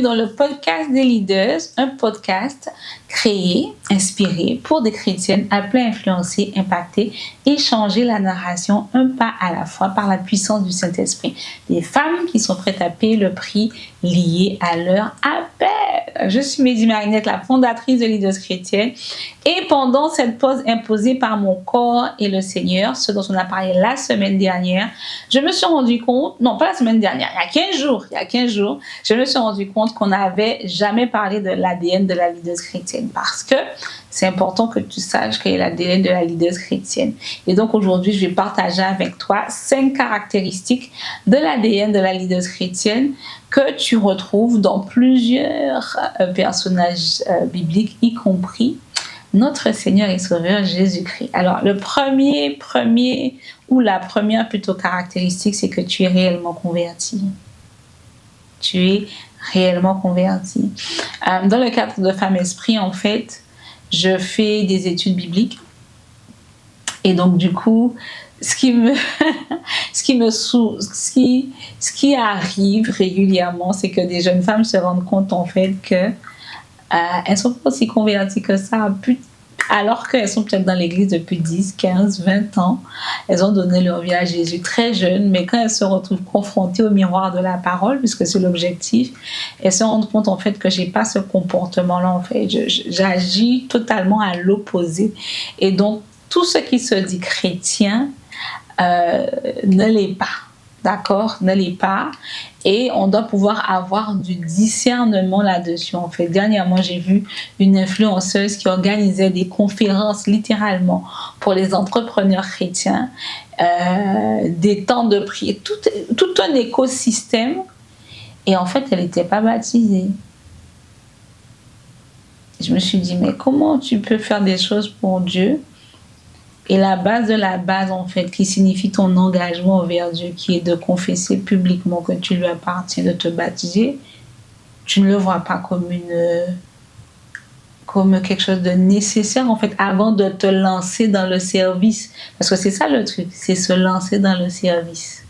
dans le podcast des leaders, un podcast créé, inspiré pour des chrétiennes appelées à influencer, impacter et changer la narration un pas à la fois par la puissance du Saint-Esprit. Des femmes qui sont prêtes à payer le prix lié à leur appel. Je suis Mehdi Marinette, la fondatrice de Leaders Chrétiennes, et pendant cette pause imposée par mon corps et le Seigneur, ce dont on a parlé la semaine dernière, je me suis rendu compte, non pas la semaine dernière, il y a 15 jours, je me suis rendu compte qu'on n'avait jamais parlé de l'ADN de la Leaders Chrétienne, parce que c'est important que tu saches quel est l'ADN de la Leaders Chrétienne. Et donc aujourd'hui, je vais partager avec toi 5 caractéristiques de l'ADN de la Leaders Chrétienne que tu retrouves dans plusieurs personnages bibliques, y compris notre Seigneur et Sauveur Jésus-Christ. Alors, la première plutôt caractéristique, c'est que tu es réellement converti. Tu es réellement converti. Dans le cadre de Femme Esprit, en fait, je fais des études bibliques. Et donc, du coup, ce qui arrive régulièrement, c'est que des jeunes femmes se rendent compte, en fait, que elles sont pas aussi converties que ça, alors qu'elles sont peut-être dans l'église depuis 10, 15, 20 ans. Elles ont donné leur vie à Jésus très jeunes, mais quand elles se retrouvent confrontées au miroir de la parole, puisque c'est l'objectif, elles se rendent compte en fait que j'ai pas ce comportement-là, en fait. J'agis totalement à l'opposé. Et donc, tout ce qui se dit chrétien ne l'est pas. D'accord, ne l'est pas. Et on doit pouvoir avoir du discernement là-dessus. En fait, dernièrement, j'ai vu une influenceuse qui organisait des conférences littéralement pour les entrepreneurs chrétiens, des temps de prière, tout un écosystème. Et en fait, elle n'était pas baptisée. Je me suis dit, mais comment tu peux faire des choses pour Dieu? Et la base de la base, en fait, qui signifie ton engagement envers Dieu, qui est de confesser publiquement que tu lui appartiens, de te baptiser, tu ne le vois pas comme quelque chose de nécessaire, en fait, avant de te lancer dans le service. Parce que c'est ça le truc, c'est se lancer dans le service.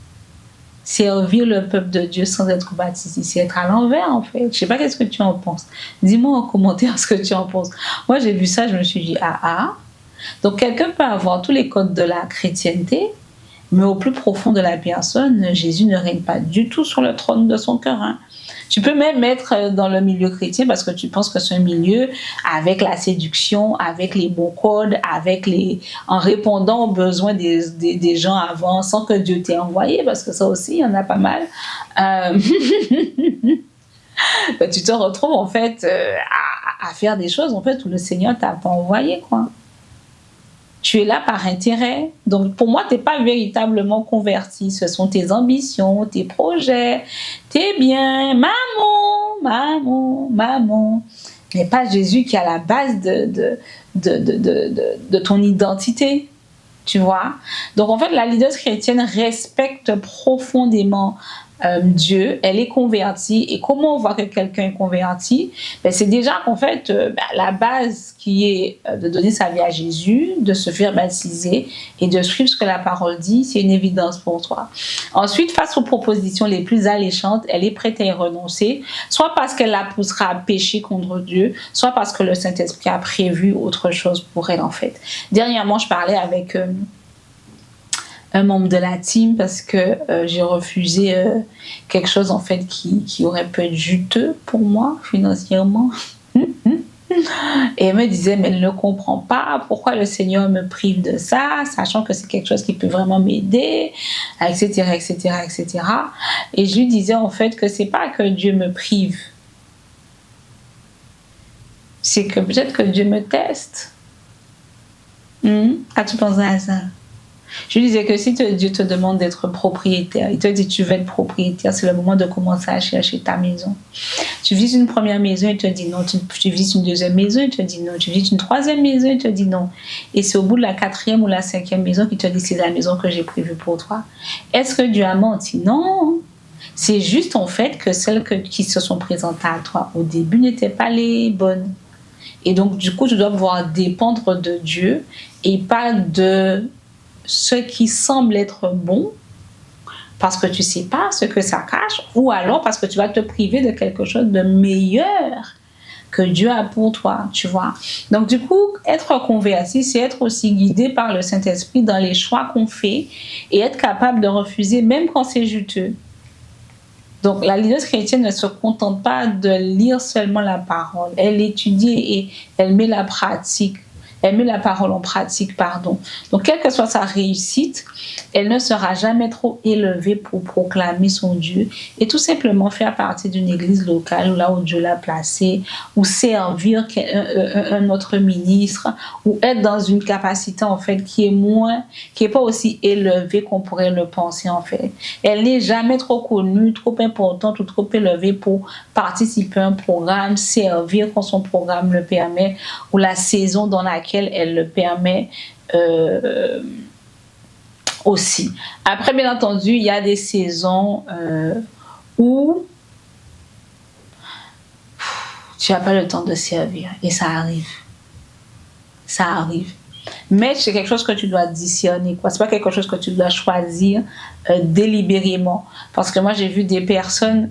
Servir le peuple de Dieu sans être baptisé, c'est être à l'envers, en fait. Je ne sais pas qu'est-ce que tu en penses. Dis-moi en commentaire ce que tu en penses. Moi, j'ai vu ça, je me suis dit, Donc, quelqu'un peut avoir tous les codes de la chrétienté, mais au plus profond de la personne, Jésus ne règne pas du tout sur le trône de son cœur. Tu peux même être dans le milieu chrétien parce que tu penses que c'est un milieu avec la séduction, avec les bons codes, en répondant aux besoins des gens avant, sans que Dieu t'ait envoyé, parce que ça aussi, il y en a pas mal. Tu te retrouves en fait à faire des choses en fait où le Seigneur t'a pas envoyé, quoi. Tu es là par intérêt. Donc, pour moi, tu n'es pas véritablement converti. Ce sont tes ambitions, tes projets, tes biens. Maman. Il n'est pas Jésus qui est à la base de ton identité. Tu vois? Donc, en fait, la leader chrétienne respecte profondément Dieu, elle est convertie. Et comment on voit que quelqu'un est converti? C'est déjà qu'en fait, la base qui est de donner sa vie à Jésus, de se faire baptiser et de suivre ce que la parole dit, c'est une évidence pour toi. Ensuite, face aux propositions les plus alléchantes, elle est prête à y renoncer, soit parce qu'elle la poussera à pécher contre Dieu, soit parce que le Saint-Esprit a prévu autre chose pour elle, en fait. Dernièrement, je parlais avec un membre de la team parce que j'ai refusé quelque chose en fait qui aurait pu être juteux pour moi financièrement. Et elle me disait, mais elle ne comprend pas pourquoi le Seigneur me prive de ça, sachant que c'est quelque chose qui peut vraiment m'aider, etc. Et je lui disais en fait que c'est pas que Dieu me prive, c'est que peut-être que Dieu me teste. As-tu pensé à ça? Je lui disais que si Dieu te demande d'être propriétaire, il te dit tu veux être propriétaire, c'est le moment de commencer à chercher ta maison. Tu vises une première maison, il te dit non. Tu vises une deuxième maison, il te dit non. Tu vises une troisième maison, il te dit non. Et c'est au bout de la 4e ou la 5e maison qu'il te dit c'est la maison que j'ai prévue pour toi. Est-ce que Dieu a menti? Non. C'est juste en fait que celles qui se sont présentées à toi au début n'étaient pas les bonnes. Et donc du coup, tu dois pouvoir dépendre de Dieu et pas de ce qui semble être bon, parce que tu sais pas ce que ça cache, ou alors parce que tu vas te priver de quelque chose de meilleur que Dieu a pour toi, tu vois. Donc du coup, être converti, c'est être aussi guidé par le Saint-Esprit dans les choix qu'on fait et être capable de refuser même quand c'est juteux. Donc la leader chrétienne ne se contente pas de lire seulement la parole, elle étudie et elle met la pratique. Elle met la parole en pratique, pardon. Donc, quelle que soit sa réussite, elle ne sera jamais trop élevée pour proclamer son Dieu et tout simplement faire partie d'une église locale ou là où Dieu l'a placé, ou servir un autre ministre, ou être dans une capacité, en fait, qui est pas aussi élevée qu'on pourrait le penser, en fait. Elle n'est jamais trop connue, trop importante ou trop élevée pour participer à un programme, servir quand son programme le permet, ou la saison dans laquelle elle le permet aussi. Après, bien entendu, il y a des saisons où tu n'as pas le temps de servir et ça arrive. Ça arrive. Mais c'est quelque chose que tu dois discerner. Ce n'est pas quelque chose que tu dois choisir délibérément. Parce que moi, j'ai vu des personnes,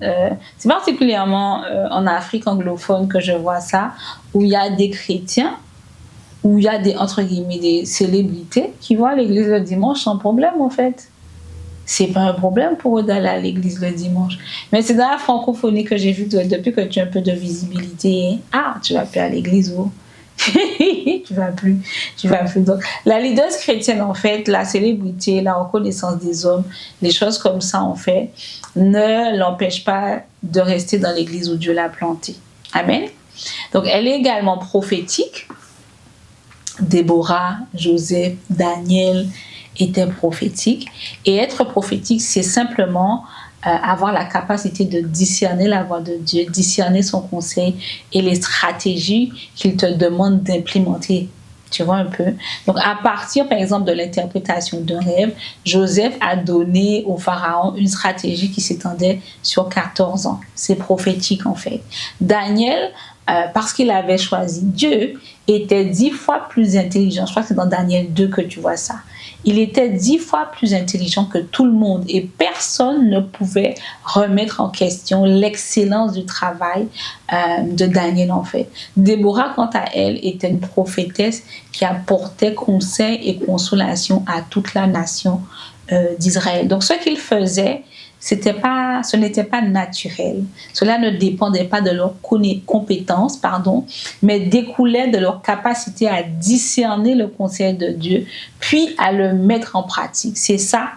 c'est particulièrement en Afrique anglophone que je vois ça, où il y a des chrétiens, où il y a des, entre guillemets, des célébrités qui vont à l'église le dimanche sans problème, en fait. C'est pas un problème pour eux d'aller à l'église le dimanche. Mais c'est dans la francophonie que j'ai vu depuis que tu as un peu de visibilité. Ah, tu vas plus à l'église, oh. tu vas plus. Donc, la leader chrétienne, en fait, la célébrité, la reconnaissance des hommes, les choses comme ça, en fait, ne l'empêchent pas de rester dans l'église où Dieu l'a plantée. Amen. Donc, elle est également prophétique. Déborah, Joseph, Daniel étaient prophétiques. Et être prophétique, c'est simplement avoir la capacité de discerner la voix de Dieu, discerner son conseil et les stratégies qu'il te demande d'implémenter. Tu vois un peu? Donc, à partir, par exemple, de l'interprétation d'un rêve, Joseph a donné au pharaon une stratégie qui s'étendait sur 14 ans. C'est prophétique, en fait. Daniel, parce qu'il avait choisi Dieu, était 10 fois plus intelligent. Je crois que c'est dans Daniel 2 que tu vois ça. Il était 10 fois plus intelligent que tout le monde et personne ne pouvait remettre en question l'excellence du travail de Daniel, en fait. Déborah, quant à elle, était une prophétesse qui apportait conseil et consolation à toute la nation d'Israël. Donc, ce qu'il faisait, ce n'était pas naturel. Cela ne dépendait pas de leurs compétences, mais découlait de leur capacité à discerner le conseil de Dieu, puis à le mettre en pratique. C'est ça,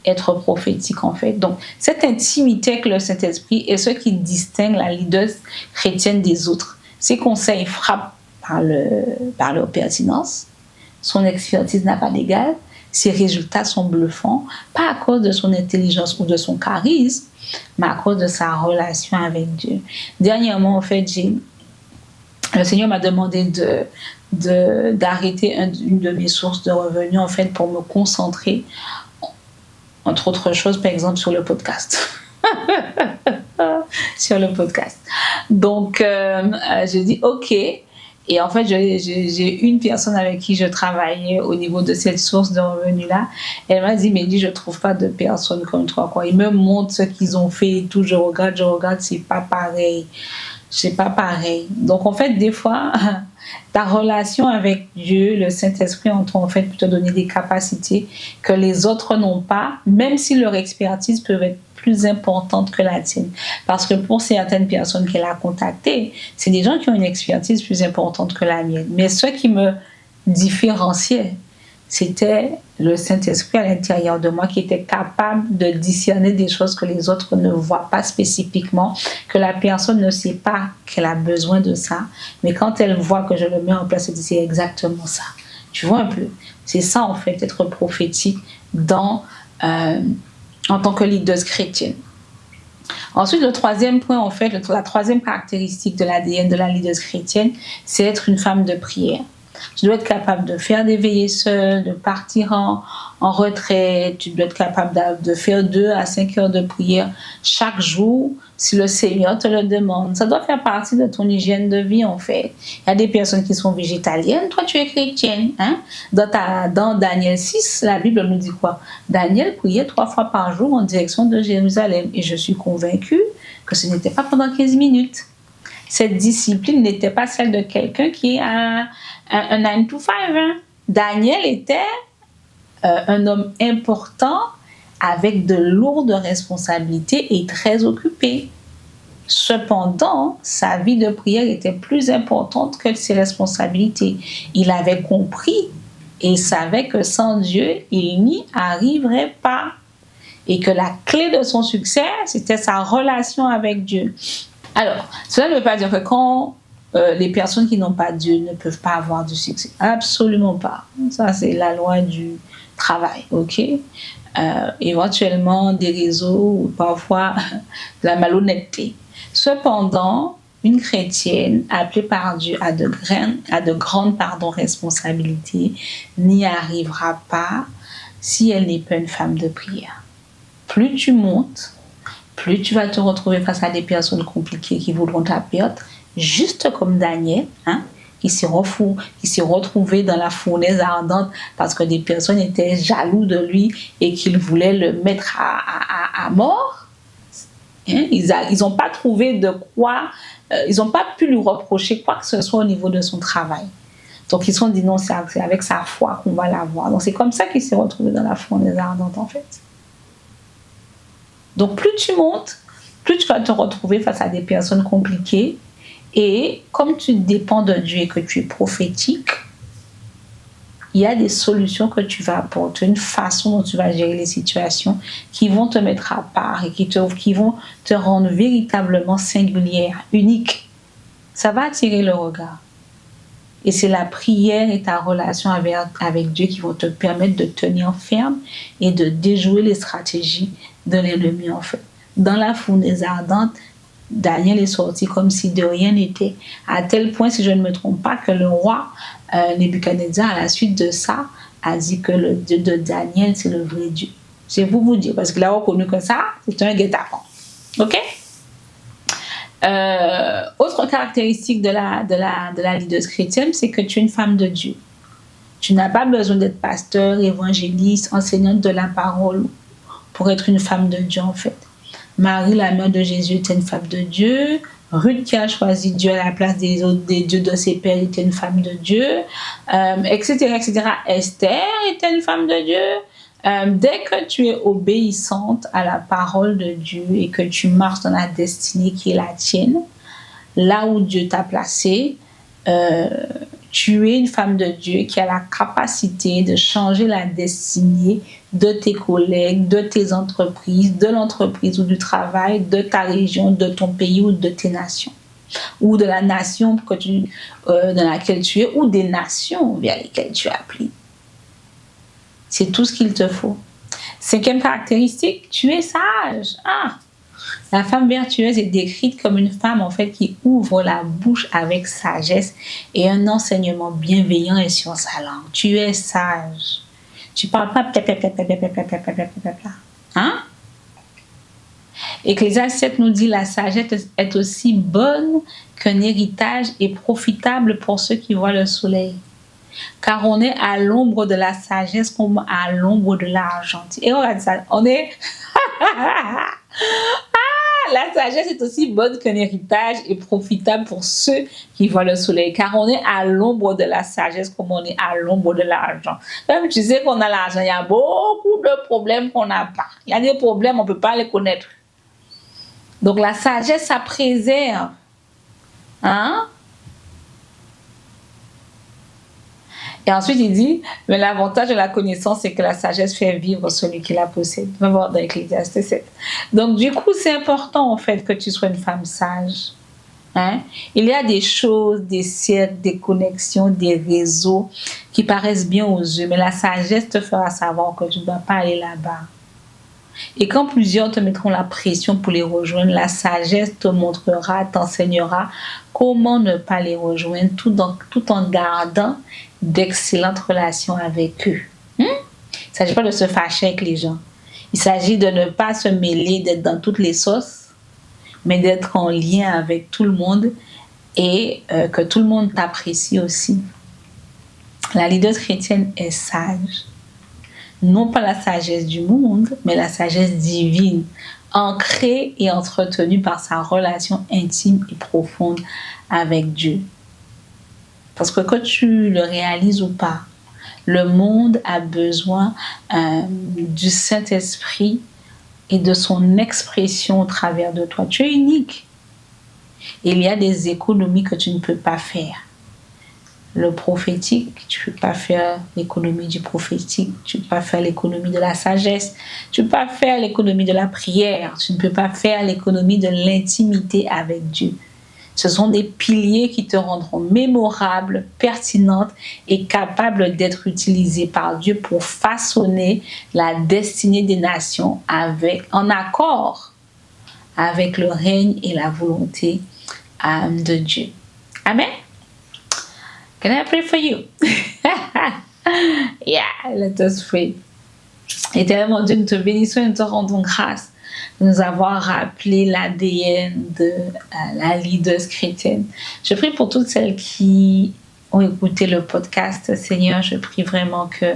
être prophétique, en fait. Donc, cette intimité avec le Saint-Esprit est ce qui distingue la leader chrétienne des autres. Ses conseils frappent par leur pertinence. Son expertise n'a pas d'égal. Ses résultats sont bluffants, pas à cause de son intelligence ou de son charisme, mais à cause de sa relation avec Dieu. Dernièrement, en fait, le Seigneur m'a demandé d'arrêter une de mes sources de revenus, en fait, pour me concentrer, entre autres choses, par exemple, sur le podcast. Sur le podcast. Donc, j'ai dit, OK. Et en fait, j'ai une personne avec qui je travaillais au niveau de cette source de revenus-là. Elle m'a dit, mais je trouve pas de personnes comme toi, quoi. Ils me montrent ce qu'ils ont fait et tout. Je regarde, c'est pas pareil. C'est pas pareil. Donc, en fait, des fois, ta relation avec Dieu, le Saint-Esprit, en fait, peut te donner des capacités que les autres n'ont pas, même si leur expertise peut être plus importante que la tienne. Parce que pour certaines personnes qu'elle a contactées, c'est des gens qui ont une expertise plus importante que la mienne. Mais ce qui me différenciait, c'était le Saint-Esprit à l'intérieur de moi qui était capable de discerner des choses que les autres ne voient pas spécifiquement, que la personne ne sait pas qu'elle a besoin de ça. Mais quand elle voit que je le mets en place, elle dit c'est exactement ça. Tu vois un peu? C'est ça, en fait, être prophétique en tant que leader chrétienne. Ensuite, le troisième point, en fait, la troisième caractéristique de l'ADN de la leader chrétienne, c'est être une femme de prière. Tu dois être capable de faire des veillées seules, de partir en retraite. Tu dois être capable de faire 2 à 5 heures de prière chaque jour. si le Seigneur te le demande. Ça doit faire partie de ton hygiène de vie, en fait. Il y a des personnes qui sont végétaliennes, toi tu es chrétienne. Hein? Dans Daniel 6, la Bible nous dit quoi? Daniel priait 3 fois par jour en direction de Jérusalem. Et je suis convaincue que ce n'était pas pendant 15 minutes. Cette discipline n'était pas celle de quelqu'un qui a un 9 to 5. Hein? Daniel était un homme important avec de lourdes responsabilités et très occupé. Cependant, sa vie de prière était plus importante que ses responsabilités. Il avait compris et il savait que sans Dieu, il n'y arriverait pas. Et que la clé de son succès, c'était sa relation avec Dieu. Alors, cela ne veut pas dire que quand les personnes qui n'ont pas Dieu ne peuvent pas avoir du succès. Absolument pas. Ça, c'est la loi du travail, ok? Éventuellement des réseaux ou parfois de la malhonnêteté. Cependant, une chrétienne appelée par Dieu à de grandes responsabilités n'y arrivera pas si elle n'est pas une femme de prière. Plus tu montes, plus tu vas te retrouver face à des personnes compliquées qui voudront ta perte, juste comme Daniel, hein, qui s'est retrouvé dans la fournaise ardente parce que des personnes étaient jaloux de lui et qu'ils voulaient le mettre à mort. Hein? Ils n'ont pas trouvé de quoi, ils n'ont pas pu lui reprocher quoi que ce soit au niveau de son travail. Donc ils se sont dit non, c'est avec sa foi qu'on va l'avoir. Donc c'est comme ça qu'il s'est retrouvé dans la fournaise ardente en fait. Donc plus tu montes, plus tu vas te retrouver face à des personnes compliquées. Et comme tu dépends de Dieu et que tu es prophétique, il y a des solutions que tu vas apporter, une façon dont tu vas gérer les situations qui vont te mettre à part et qui vont te rendre véritablement singulière, unique. Ça va attirer le regard. Et c'est la prière et ta relation avec Dieu qui vont te permettre de tenir ferme et de déjouer les stratégies de l'ennemi en fait. Dans la fournaise ardente, Daniel est sorti comme si de rien n'était. À tel point, si je ne me trompe pas, que le roi Nebuchadnezzar, à la suite de ça, a dit que le Dieu de Daniel, c'est le vrai Dieu. C'est pour vous dire, parce qu'il a reconnu que ça, c'est un guet-apens. OK? Autre caractéristique de la leaduse chrétienne, c'est que tu es une femme de Dieu. Tu n'as pas besoin d'être pasteur, évangéliste, enseignante de la parole pour être une femme de Dieu en fait. Marie, la mère de Jésus, était une femme de Dieu. Ruth, qui a choisi Dieu à la place des dieux de ses pères, était une femme de Dieu, etc., etc. Esther était une femme de Dieu. Dès que tu es obéissante à la parole de Dieu et que tu marches dans la destinée qui est la tienne, là où Dieu t'a placé, tu es une femme de Dieu qui a la capacité de changer la destinée de tes collègues, de tes entreprises, de l'entreprise ou du travail, de ta région, de ton pays ou de tes nations. Ou de la nation dans laquelle tu es ou des nations vers lesquelles tu es appelé. C'est tout ce qu'il te faut. 5e caractéristique, tu es sage. La femme vertueuse est décrite comme une femme en fait qui ouvre la bouche avec sagesse et un enseignement bienveillant et sur sa langue. Tu es sage. Tu parles pas hein? Ecclésiaste 7 nous dit la sagesse est aussi bonne qu'un héritage et profitable pour ceux qui voient le soleil. Car on est à l'ombre de la sagesse comme à l'ombre de l'argent. Et on regarde ça, on est la sagesse est aussi bonne qu'un héritage et profitable pour ceux qui voient le soleil. Car on est à l'ombre de la sagesse comme on est à l'ombre de l'argent. Même tu sais qu'on a l'argent, il y a beaucoup de problèmes qu'on n'a pas. Il y a des problèmes, on ne peut pas les connaître. Donc la sagesse, ça préserve. Hein? Et ensuite, il dit, mais l'avantage de la connaissance, c'est que la sagesse fait vivre celui qui la possède. On va voir dans Ecclésiaste 7. Donc, du coup, c'est important, en fait, que tu sois une femme sage. Hein? Il y a des choses, des cercles, des connexions, des réseaux qui paraissent bien aux yeux, mais la sagesse te fera savoir que tu ne dois pas aller là-bas. Et quand plusieurs te mettront la pression pour les rejoindre, la sagesse te montrera, t'enseignera comment ne pas les rejoindre tout en gardant d'excellentes relations avec eux. Il ne s'agit pas de se fâcher avec les gens. Il s'agit de ne pas se mêler, d'être dans toutes les sauces, mais d'être en lien avec tout le monde et que tout le monde t'apprécie aussi. La leader chrétienne est sage. Non pas la sagesse du monde, mais la sagesse divine, ancrée et entretenue par sa relation intime et profonde avec Dieu. Parce que quand tu le réalises ou pas, le monde a besoin du Saint-Esprit et de son expression au travers de toi. Tu es unique. Il y a des économies que tu ne peux pas faire. Le prophétique, tu ne peux pas faire l'économie du prophétique, tu ne peux pas faire l'économie de la sagesse, tu ne peux pas faire l'économie de la prière, tu ne peux pas faire l'économie de l'intimité avec Dieu. Ce sont des piliers qui te rendront mémorables, pertinentes et capables d'être utilisés par Dieu pour façonner la destinée des nations en accord avec le règne et la volonté de Dieu. Amen. Can I pray for you? Yeah, let us pray. Éternel Dieu, nous te bénissons et nous te rendons grâce de nous avoir rappelé l'ADN de la leader chrétienne. Je prie pour toutes celles qui ont écouté le podcast. Seigneur, je prie vraiment que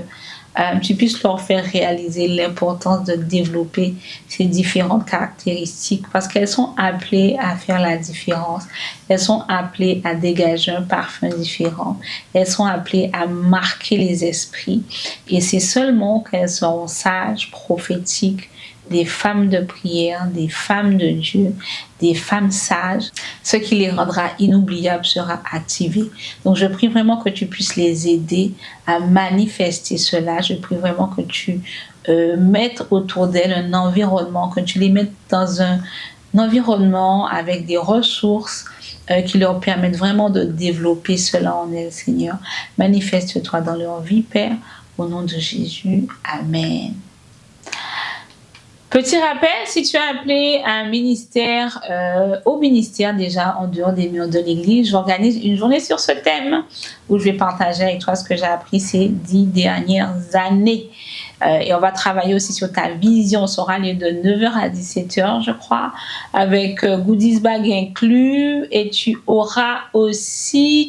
tu puisses leur faire réaliser l'importance de développer ces différentes caractéristiques parce qu'elles sont appelées à faire la différence. Elles sont appelées à dégager un parfum différent. Elles sont appelées à marquer les esprits. Et c'est seulement qu'elles seront sages, prophétiques, des femmes de prière, des femmes de Dieu, des femmes sages. Ce qui les rendra inoubliables sera activé. Donc je prie vraiment que tu puisses les aider à manifester cela. Je prie vraiment que tu mettes autour d'elles un environnement, que tu les mettes dans un environnement avec des ressources qui leur permettent vraiment de développer cela en elles, Seigneur. Manifeste-toi dans leur vie, Père, au nom de Jésus. Amen. Petit rappel, si tu as appelé un ministère, au ministère déjà en dehors des murs de l'église, j'organise une journée sur ce thème où je vais partager avec toi ce que j'ai appris ces 10 dernières années. Et on va travailler aussi sur ta vision. Ça aura lieu de 9h à 17h, je crois, avec goodies bag inclus. Et tu auras aussi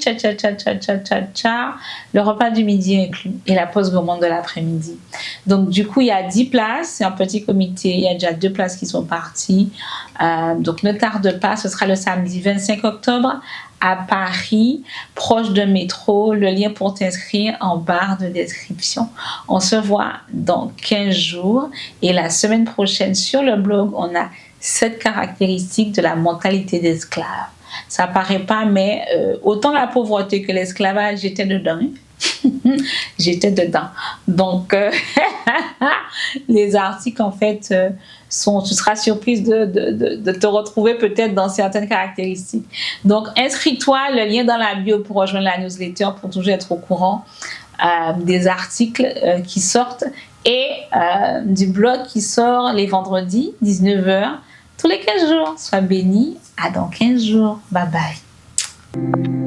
le repas du midi inclus et la pause gourmande de l'après-midi. Donc, du coup, il y a 10 places. C'est un petit comité. Il y a déjà 2 places qui sont parties. Donc, ne tarde pas. Ce sera le samedi 25 octobre à Paris, proche de métro. Le lien pour t'inscrire en barre de description. On se voit dans 15 jours. Et la semaine prochaine, sur le blog, on a 7 caractéristiques de la mentalité d'esclave. Ça paraît pas, mais autant la pauvreté que l'esclavage, j'étais dedans. J'étais dedans. Donc, les articles, en fait, tu seras surprise de te retrouver peut-être dans certaines caractéristiques. Donc, inscris-toi, le lien dans la bio pour rejoindre la newsletter pour toujours être au courant des articles qui sortent et du blog qui sort les vendredis, 19h, tous les 15 jours. Sois béni. À dans 15 jours. Bye bye.